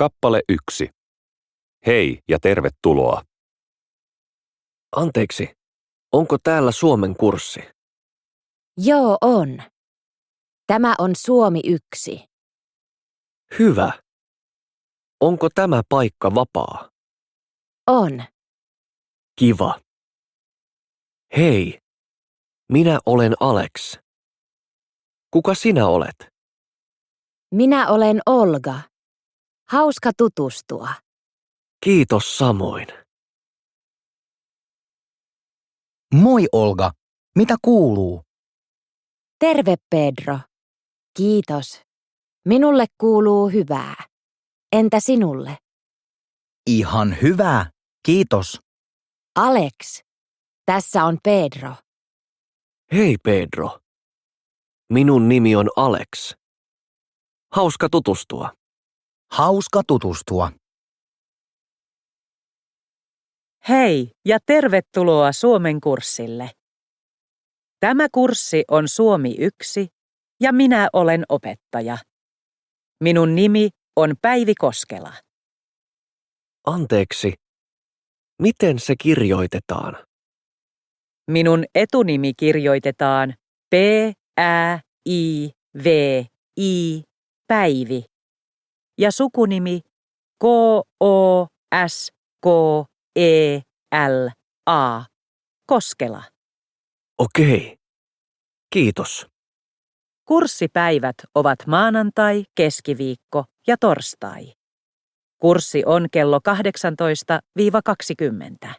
Kappale 1. Hei ja tervetuloa. Anteeksi, onko täällä Suomen kurssi? Joo, on. Tämä on Suomi 1. Hyvä. Onko tämä paikka vapaa? On. Kiva. Hei, minä olen Alex. Kuka sinä olet? Minä olen Olga. Hauska tutustua. Kiitos samoin. Moi Olga, mitä kuuluu? Terve Pedro. Kiitos. Minulle kuuluu hyvää. Entä sinulle? Ihan hyvää, kiitos. Alex, tässä on Pedro. Hei Pedro. Minun nimi on Alex. Hauska tutustua. Hauska tutustua. Hei ja tervetuloa Suomen kurssille. Tämä kurssi on Suomi 1 ja minä olen opettaja. Minun nimi on Päivi Koskela. Anteeksi, miten se kirjoitetaan? Minun etunimi kirjoitetaan P-Ä-I-V-I, Päivi, ja sukunimi K-O-S-K-E-L-A, Koskela. Okei, kiitos. Kurssipäivät ovat maanantai, keskiviikko ja torstai. Kurssi on kello 18–20.